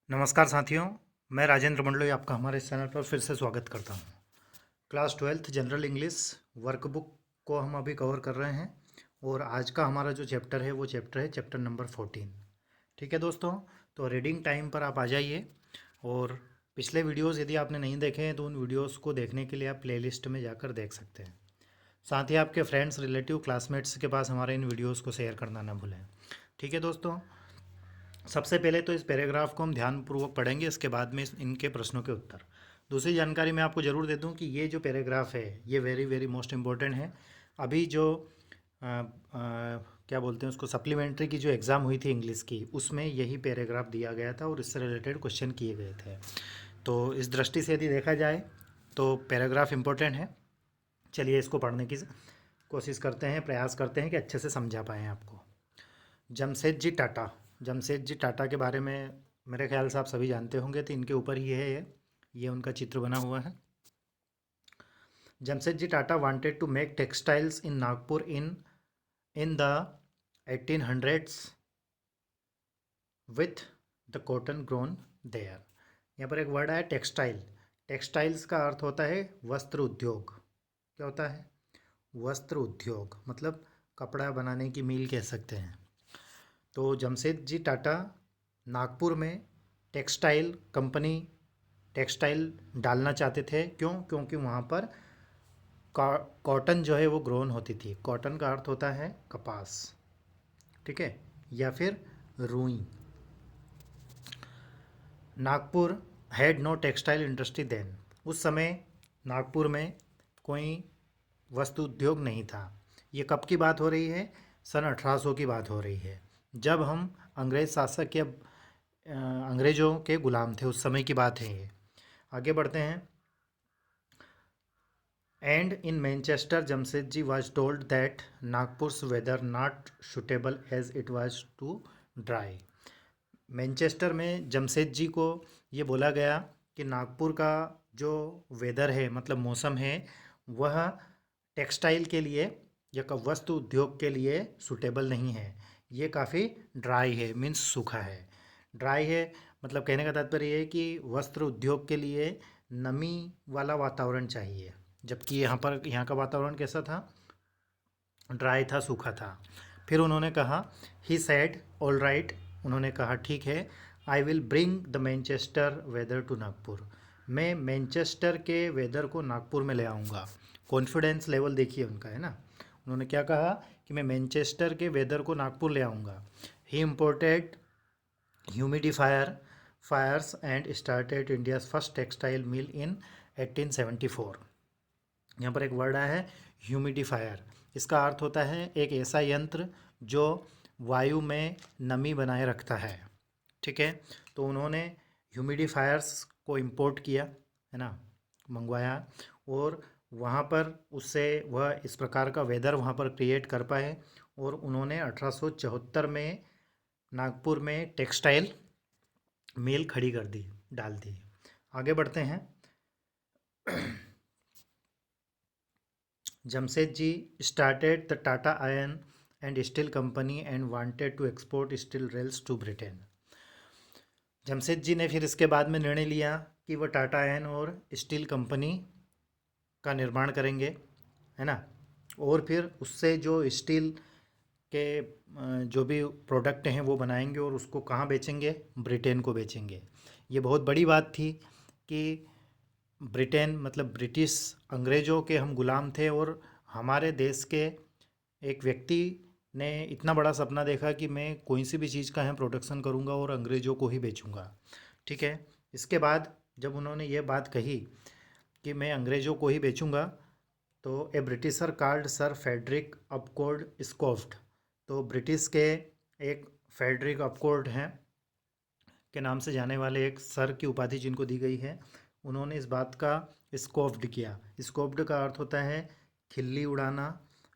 नमस्कार साथियों, मैं राजेंद्र मंडलोई आपका हमारे इस चैनल पर फिर से स्वागत करता हूं। Class 12th general English workbook को हम अभी कवर कर रहे हैं और आज का हमारा जो चैप्टर है वो चैप्टर है चैप्टर नंबर 14। ठीक है दोस्तों, तो रीडिंग टाइम पर आप आ जाइए और पिछले वीडियोस यदि आपने नहीं देखे हैं तो उन वीडियोस को देखने के लिए आप प्लेलिस्ट में जाकर देख सकते हैं। साथ ही आपके फ्रेंड्स, रिलेटिव, क्लासमेट्स के पास हमारे इन वीडियोज़ को शेयर करना ना भूलें। ठीक है दोस्तों, सबसे पहले तो इस पैराग्राफ को हम ध्यानपूर्वक पढ़ेंगे, इसके बाद में इनके प्रश्नों के उत्तर। दूसरी जानकारी मैं आपको ज़रूर दे दूं कि ये जो पैराग्राफ है ये वेरी वेरी मोस्ट इम्पोर्टेंट है। अभी जो क्या बोलते हैं उसको, सप्लीमेंट्री की जो एग्ज़ाम हुई थी इंग्लिश की, उसमें यही पैराग्राफ दिया गया था और इससे रिलेटेड क्वेश्चन किए गए थे। तो इस दृष्टि से यदि देखा जाए तो पैराग्राफ इम्पोर्टेंट है। चलिए इसको पढ़ने की कोशिश करते हैं, प्रयास करते हैं कि अच्छे से समझा पाएँ आपको। जमशेद जी टाटा। जमशेद जी टाटा के बारे में मेरे ख्याल से आप सभी जानते होंगे, तो इनके ऊपर ही है ये उनका चित्र बना हुआ है। Jamshedji Tata wanted to make textiles in Nagpur in the 1800s with the cotton grown there. यहाँ पर एक वर्ड आया टेक्सटाइल। टेक्सटाइल्स का अर्थ होता है वस्त्र उद्योग। क्या होता है? वस्त्र उद्योग, मतलब कपड़ा बनाने की मिल कह सकते हैं। तो जमशेद जी टाटा नागपुर में टेक्सटाइल कंपनी, टेक्सटाइल डालना चाहते थे। क्यों? क्योंकि वहाँ पर कॉटन जो है वो ग्रोन होती थी। कॉटन का अर्थ होता है कपास, ठीक है, या फिर रुई। Nagpur had no textile industry then. उस समय नागपुर में कोई वस्त्र उद्योग नहीं था। ये कब की बात हो रही है? सन 1800 की बात हो रही है, जब हम अंग्रेज शासक के अंग्रेज़ों के गुलाम थे, उस समय की बात है ये। आगे बढ़ते हैं। And in Manchester Jamshedji was told that Nagpur's weather not suitable as it was too dry. Manchester में जमशेद जी को ये बोला गया कि नागपुर का जो वेदर है, मतलब मौसम है, वह टेक्सटाइल के लिए या वस्त्र उद्योग के लिए सूटेबल नहीं है। ये काफ़ी ड्राई है, मीन्स सूखा है। ड्राई है मतलब कहने का तात्पर्य ये है कि वस्त्र उद्योग के लिए नमी वाला वातावरण चाहिए, जबकि यहाँ का वातावरण कैसा था? ड्राई था, सूखा था। फिर उन्होंने कहा, ही सैड ऑल राइट, उन्होंने कहा ठीक है, I will bring the Manchester weather to Nagpur. मैं मैनचेस्टर के वेदर को नागपुर में ले आऊँगा। कॉन्फिडेंस लेवल देखिए उनका, है ना। उन्होंने क्या कहा कि मैं मैनचेस्टर के वेदर को नागपुर ले आऊँगा। He imported humidifiers and started India's first textile mill in 1874। यहाँ पर एक वर्ड आया है ह्यूमिडिफायर। इसका अर्थ होता है एक ऐसा यंत्र जो वायु में नमी बनाए रखता है, ठीक है। तो उन्होंने ह्यूमिडिफायर्स को इंपोर्ट किया, है ना, मंगवाया, और वहाँ पर उससे वह इस प्रकार का वेदर वहाँ पर क्रिएट कर पाए, और उन्होंने 1874 में नागपुर में टेक्सटाइल मिल खड़ी कर दी, डाल दी। आगे बढ़ते हैं। Jamshedji started the Tata Iron and Steel Company and wanted to export steel rails to Britain। Jamshed ji ने फिर इसके बाद में निर्णय लिया कि वह टाटा आयन और स्टील कंपनी का निर्माण करेंगे, है ना, और फिर उससे जो स्टील के जो भी प्रोडक्ट हैं वो बनाएंगे और उसको कहाँ बेचेंगे? ब्रिटेन को बेचेंगे। ये बहुत बड़ी बात थी कि ब्रिटेन मतलब ब्रिटिश, अंग्रेज़ों के हम गुलाम थे और हमारे देश के एक व्यक्ति ने इतना बड़ा सपना देखा कि मैं कोई सी भी चीज़ का यहाँ प्रोडक्शन करूँगा और अंग्रेज़ों को ही बेचूँगा, ठीक है। इसके बाद जब उन्होंने ये बात कही कि मैं अंग्रेज़ों को ही बेचूँगा, तो ए ब्रिटिशर कॉल्ड सर फेडरिक अपकोर्ड स्कोफ्ट। तो ब्रिटिश के एक फेडरिक अपकोर्ड हैं के नाम से जाने वाले एक सर की उपाधि जिनको दी गई है, उन्होंने इस बात का स्कोप्ड किया। स्कोप्ड का अर्थ होता है खिल्ली उड़ाना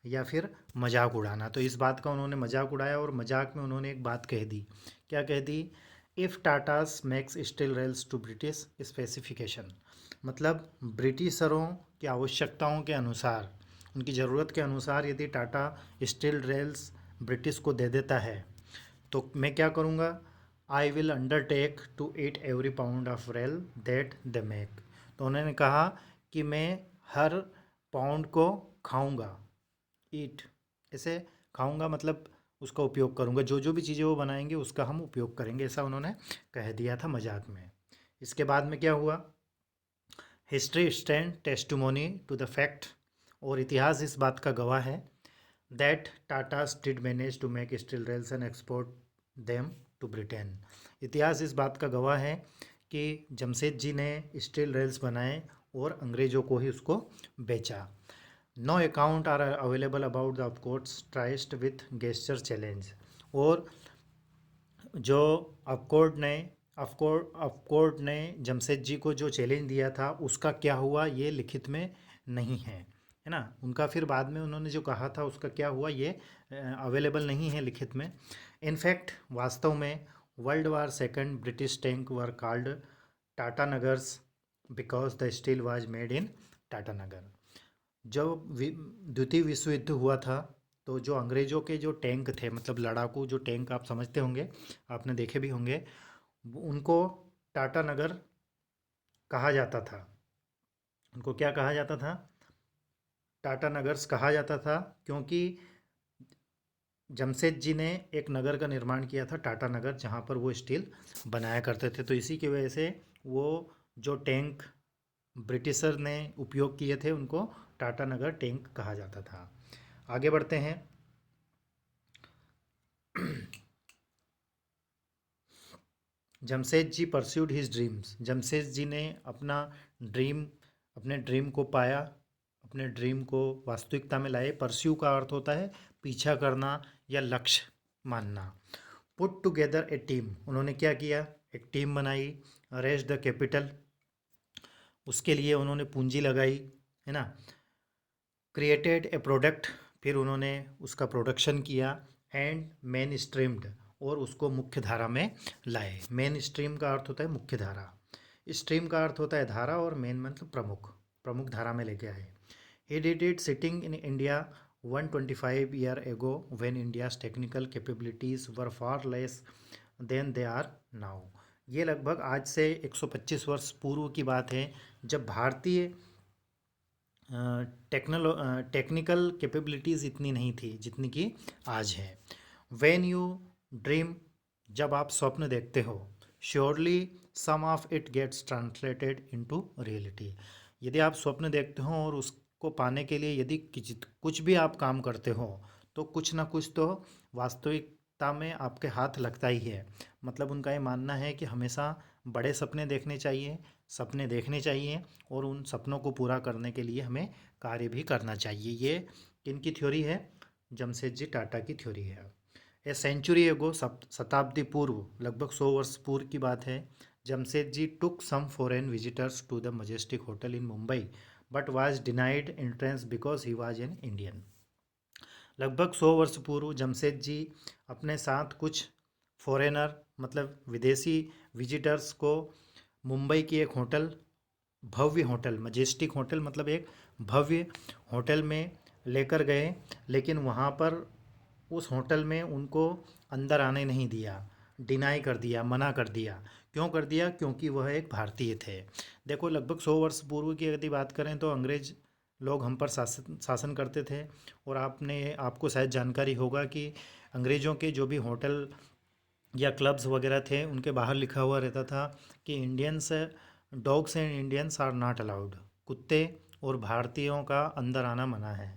या फिर मजाक उड़ाना। तो इस बात का उन्होंने मजाक उड़ाया और मजाक में उन्होंने एक बात कह दी। क्या कह दी? If Tatas makes steel rails to British specification, मतलब ब्रिटिशरों की आवश्यकताओं के अनुसार, उनकी ज़रूरत के अनुसार यदि टाटा स्टील रेल्स ब्रिटिश को दे देता है, तो मैं क्या करूँगा? I will undertake to eat every pound of rail that they make. तो उन्होंने कहा कि मैं हर पाउंड को खाऊंगा। ईट ऐसे खाऊंगा मतलब उसका उपयोग करूंगा, जो जो भी चीज़ें वो बनाएंगे उसका हम उपयोग करेंगे, ऐसा उन्होंने कह दिया था मजाक में। इसके बाद में क्या हुआ, history stand testimony to the fact, और इतिहास इस बात का गवाह है that Tatas did manage to make steel rails and export them to Britain. इतिहास इस बात का गवाह है कि जमशेद जी ने स्टील रेल्स बनाए और अंग्रेज़ों को ही उसको बेचा। No account are available about the Upcott's tryst with gesture challenge, और जो ऑफकोर्ट ने जमशेद जी को जो चैलेंज दिया था उसका क्या हुआ ये लिखित में नहीं है ना। उनका फिर बाद में उन्होंने जो कहा था उसका क्या हुआ ये अवेलेबल नहीं है लिखित में। इनफैक्ट वास्तव में world war second British tank were called Tatanagars because the steel was made in Tatanagar. जब द्वितीय विश्व युद्ध हुआ था तो जो अंग्रेज़ों के जो टैंक थे, मतलब लड़ाकू जो टैंक आप समझते होंगे, आपने देखे भी होंगे, उनको टाटा नगर कहा जाता था। उनको क्या कहा जाता था, टाटा नगर्स कहा जाता था, क्योंकि जमशेद जी ने एक नगर का निर्माण किया था टाटा नगर, जहाँ पर वो स्टील बनाया करते थे। तो इसी की वजह से वो जो टैंक ब्रिटिशर ने उपयोग किए थे उनको टाटा नगर टैंक कहा जाता था। आगे बढ़ते हैं। Jamshed ji pursued his dreams. Jamshed ji ने अपने ड्रीम को पाया, अपने ड्रीम को वास्तविकता में लाए। परस्यू का अर्थ होता है पीछा करना या लक्ष्य मानना। पुट टुगेदर ए टीम, उन्होंने क्या किया, एक टीम बनाई। रेज द कैपिटल, उसके लिए उन्होंने पूंजी लगाई, है ना। क्रिएटेड ए प्रोडक्ट, फिर उन्होंने उसका प्रोडक्शन किया। एंड मेन स्ट्रीम्ड, और उसको मुख्य धारा में लाए। मेन स्ट्रीम का अर्थ होता है मुख्य धारा, स्ट्रीम का अर्थ होता है धारा, और मेन मतलब प्रमुख, प्रमुख धारा में लेके आए। He did it sitting in India 125 year ago when India's technical capabilities were far less than they are now. ये लगभग आज से 125 वर्ष पूर्व की बात है, जब भारतीय टेक्निकल कैपेबिलिटीज़ इतनी नहीं थी जितनी कि आज है। व्हेन यू ड्रीम, जब आप स्वप्न देखते हो, surely some of it gets translated into reality. यदि आप स्वप्न देखते हो और उसको पाने के लिए यदि कुछ भी आप काम करते हो तो कुछ ना कुछ तो वास्तविकता में आपके हाथ लगता ही है। मतलब उनका ये मानना है कि हमेशा बड़े सपने देखने चाहिए और उन सपनों को पूरा करने के लिए हमें कार्य भी करना चाहिए। ये किनकी थ्योरी है, जमशेद जी टाटा की थ्योरी है। ए सेंचुरी एगो, शताब्दी पूर्व, लगभग 100 वर्ष पूर्व की बात है, Jamshedji took some foreign visitors to the Majestic hotel in Mumbai but was denied entrance because he was an Indian. लगभग 100 वर्ष पूर्व जमशेद जी अपने साथ कुछ फॉरेनर मतलब विदेशी विजिटर्स को मुंबई की एक होटल, भव्य होटल, मजेस्टिक होटल मतलब एक भव्य होटल में लेकर गए, लेकिन वहाँ पर उस होटल में उनको अंदर आने नहीं दिया, डिनाई कर दिया, मना कर दिया। क्यों कर दिया, क्योंकि वह एक भारतीय थे। देखो लगभग 100 वर्ष पूर्व की यदि बात करें तो अंग्रेज लोग हम पर शासन करते थे, और आपको शायद जानकारी होगा कि अंग्रेज़ों के जो भी होटल या क्लब्स वगैरह थे उनके बाहर लिखा हुआ रहता था कि Indians, dogs and Indians are not allowed, कुत्ते और भारतीयों का अंदर आना मना है।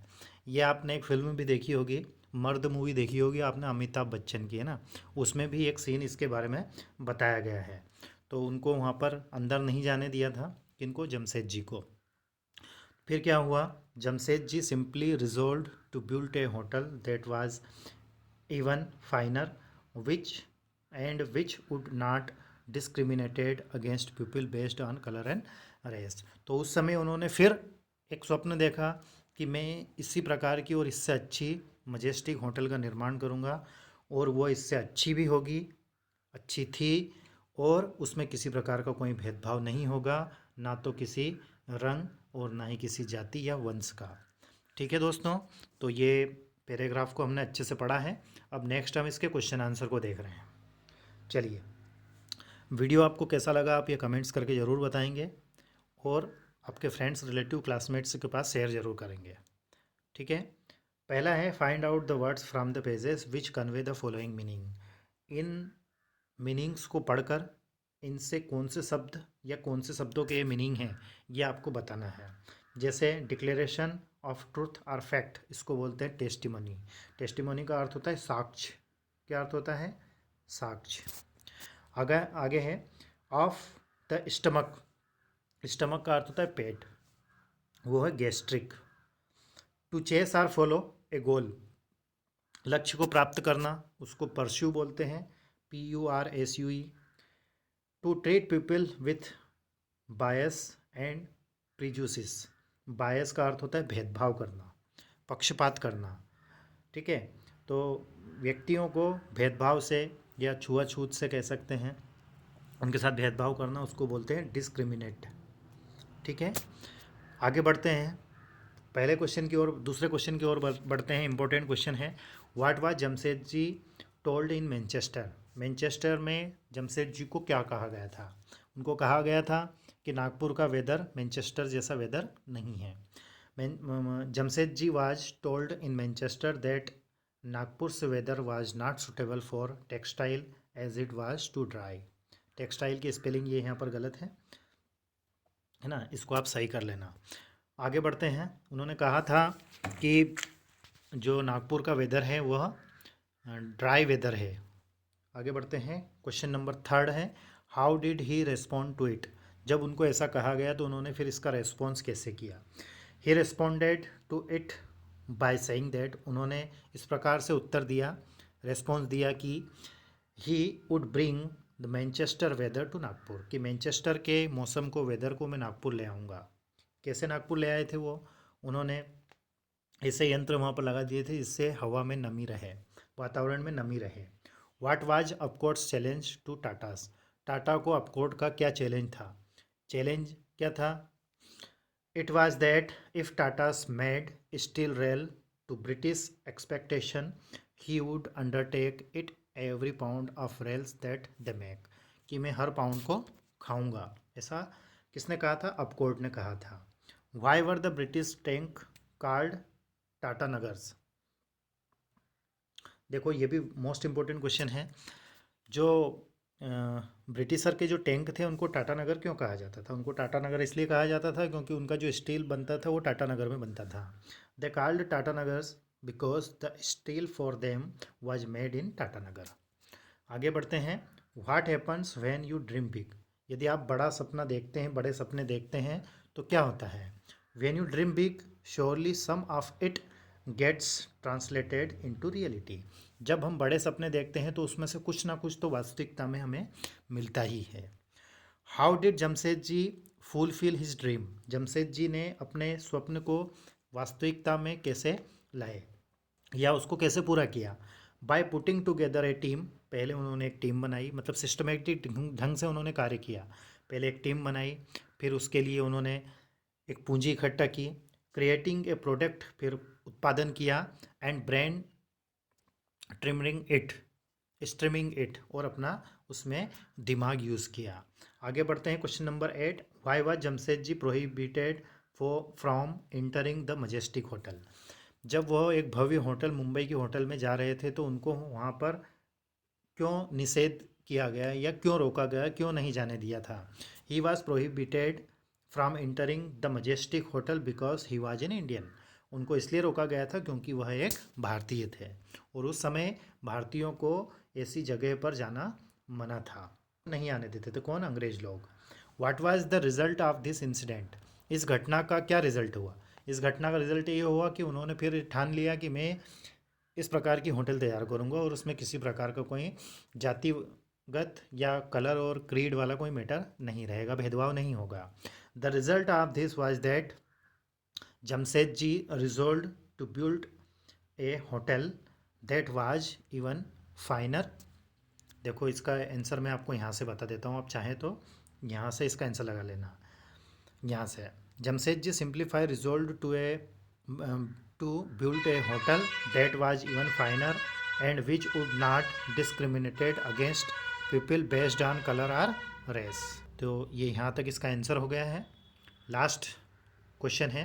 ये आपने एक फिल्म भी देखी होगी, मर्द मूवी देखी होगी आपने, अमिताभ बच्चन की, है ना। उसमें भी एक सीन इसके बारे में बताया गया है। तो उनको वहाँ पर अंदर नहीं जाने दिया था, किनको, जमशेद जी को। फिर क्या हुआ, Jamshedji simply resolve to build a hotel that was even finer, which would not discriminated against people based on color and race। तो उस समय उन्होंने फिर एक स्वप्न देखा कि मैं इसी प्रकार की और इससे अच्छी मजेस्टिक होटल का निर्माण करूँगा, और वो इससे अच्छी भी होगी, अच्छी थी, और उसमें किसी प्रकार का कोई भेदभाव नहीं होगा, ना तो किसी रंग और ना ही किसी जाति या वंश का। ठीक है दोस्तों, तो ये पैराग्राफ को हमने अच्छे से पढ़ा है। अब नेक्स्ट हम इसके क्वेश्चन आंसर को देख रहे हैं। चलिए, वीडियो आपको कैसा लगा आप ये कमेंट्स करके ज़रूर बताएंगे और आपके फ्रेंड्स रिलेटिव क्लासमेट्स के पास शेयर ज़रूर करेंगे। ठीक है। पहला है find out the words from the pages which convey the following meaning. In meanings को पढ़कर इनसे कौन से शब्द या कौन से शब्दों के मीनिंग हैं ये आपको बताना है। जैसे डिक्लेरेशन ऑफ ट्रूथ और फैक्ट, इसको बोलते हैं टेस्टिमनी। टेस्टिमनी का अर्थ होता है साक्ष्य। क्या अर्थ होता है? साक्ष्य। आगे आगे है ऑफ द स्टमक। स्टमक का अर्थ होता है पेट, वो है gastric. To chase or follow a goal, लक्ष्य को प्राप्त करना, उसको परस्यू बोलते हैं, PURSUE। To treat people with bias and prejudice, bias का अर्थ होता है भेदभाव करना, पक्षपात करना। ठीक है। तो व्यक्तियों को भेदभाव से या छुआछूत से कह सकते हैं, उनके साथ भेदभाव करना, उसको बोलते हैं डिस्क्रिमिनेट। ठीक है। आगे बढ़ते हैं पहले क्वेश्चन की ओर, दूसरे क्वेश्चन की ओर बढ़ते हैं। इंपॉर्टेंट क्वेश्चन है what was Jamshedji told in Manchester. Manchester में जमशेदजी को क्या कहा गया था? उनको कहा गया था कि नागपुर का वेदर मैनचेस्टर जैसा वेदर नहीं है। Jamshedji was told in Manchester that Nagpur weather was not suitable for textile as it was too dry. Textile की स्पेलिंग ये यहाँ पर गलत है ना, इसको आप सही कर लेना। आगे बढ़ते हैं। उन्होंने कहा था कि जो नागपुर का वेदर है वह ड्राई वेदर है। आगे बढ़ते हैं। क्वेश्चन नंबर 3 है how did he respond to it. जब उनको ऐसा कहा गया तो उन्होंने फिर इसका रेस्पॉन्स कैसे किया? He responded to it by saying that, उन्होंने इस प्रकार से उत्तर दिया, रेस्पॉन्स दिया कि he would bring the Manchester weather to Nagpur, कि मैनचेस्टर के मौसम को, वेदर को मैं नागपुर ले आऊँगा। कैसे नागपुर ले आए थे वो? उन्होंने ऐसे यंत्र वहाँ पर लगा दिए थे जिससे हवा में नमी रहे, वातावरण में नमी रहे। What was Upcott's challenge to Tatas. Tata को अपकोर्ड का क्या चैलेंज था? चैलेंज क्या था? It was that if Tatas made steel rail to British expectation he would undertake it every pound of rails that they make, कि मैं हर pound को खाऊंगा। ऐसा किसने कहा था? अपकोर्ड ने कहा था। Why were the British tank called Tatanagars. देखो ये भी मोस्ट इम्पोर्टेंट क्वेश्चन है। जो ब्रिटिशर के जो टैंक थे उनको टाटा नगर क्यों कहा जाता था? उनको टाटा नगर इसलिए कहा जाता था क्योंकि उनका जो स्टील बनता था वो टाटा नगर में बनता था। They called Tatanagars because the steel for them was made in Tatanagar. आगे बढ़ते हैं। What happens when you dream big. यदि आप बड़ा सपना देखते हैं, बड़े सपने देखते हैं तो क्या होता है? When you dream big surely some of it gets translated into reality. जब हम बड़े सपने देखते हैं तो उसमें से कुछ ना कुछ तो वास्तविकता में हमें मिलता ही है। How did Jamshedji fulfil his dream. Jamshedji ने अपने स्वप्न को वास्तविकता में कैसे लाए या उसको कैसे पूरा किया? By putting together A team. पहले उन्होंने एक टीम बनाई, मतलब सिस्टमेटिक ढंग से उन्होंने कार्य किया। पहले एक टीम बनाई, फिर उसके लिए उन्होंने एक पूंजी इकट्ठा की, क्रिएटिंग ए प्रोडक्ट, फिर उत्पादन किया, एंड ब्रांड स्ट्रीमिंग इट, और अपना उसमें दिमाग यूज़ किया। आगे बढ़ते हैं। Question number 8 why was Jamshed ji prohibited from entering the Majestic hotel. जब वह एक भव्य होटल, मुंबई के होटल में जा रहे थे तो उनको वहाँ पर क्यों निषेध किया गया या क्यों रोका गया, क्यों नहीं जाने दिया था? He was prohibited from entering the Majestic hotel because he was an Indian. उनको इसलिए रोका गया था क्योंकि वह एक भारतीय थे और उस समय भारतीयों को ऐसी जगह पर जाना मना था, नहीं आने देते थे। कौन? अंग्रेज लोग। What was the result of this incident. इस घटना का क्या रिजल्ट हुआ? इस घटना का रिजल्ट ये हुआ कि उन्होंने फिर ठान लिया कि मैं इस प्रकार की होटल तैयार करूंगा और उसमें किसी प्रकार का कोई जातिगत या कलर और क्रीड वाला कोई मैटर नहीं रहेगा, भेदभाव नहीं होगा। The result of this was that Jamshed ji resolve to build a hotel that was even finer. देखो इसका आंसर मैं आपको यहाँ से बता देता हूँ, आप चाहें तो यहाँ से इसका आंसर लगा लेना। यहाँ से Jamshedji simplify resolve to build a hotel that was even finer and which would not discriminated against people based on colour or race. तो ये यहाँ तक इसका आंसर हो गया है। लास्ट क्वेश्चन है,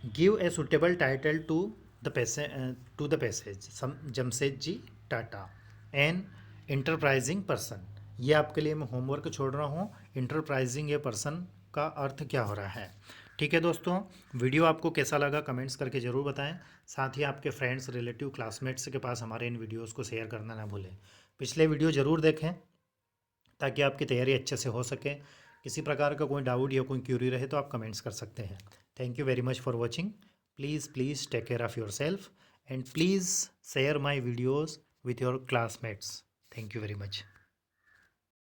give a suitable title to the passage Jamshedji Tata an enterprising person. ये आपके लिए मैं होमवर्क छोड़ रहा हूँ, इंटरप्राइजिंग ये पर्सन का अर्थ क्या हो रहा है। ठीक है दोस्तों, वीडियो आपको कैसा लगा कमेंट्स करके ज़रूर बताएं। साथ ही आपके फ्रेंड्स, रिलेटिव, क्लासमेट्स के पास हमारे इन वीडियोस को शेयर करना ना भूलें। पिछले वीडियो ज़रूर देखें ताकि आपकी तैयारी अच्छे से हो सके। किसी प्रकार का कोई डाउट या कोई क्यूरी रहे तो आप कमेंट्स कर सकते हैं। Thank you very much for watching. Please take care of yourself and please share my videos with your classmates. Thank you very much.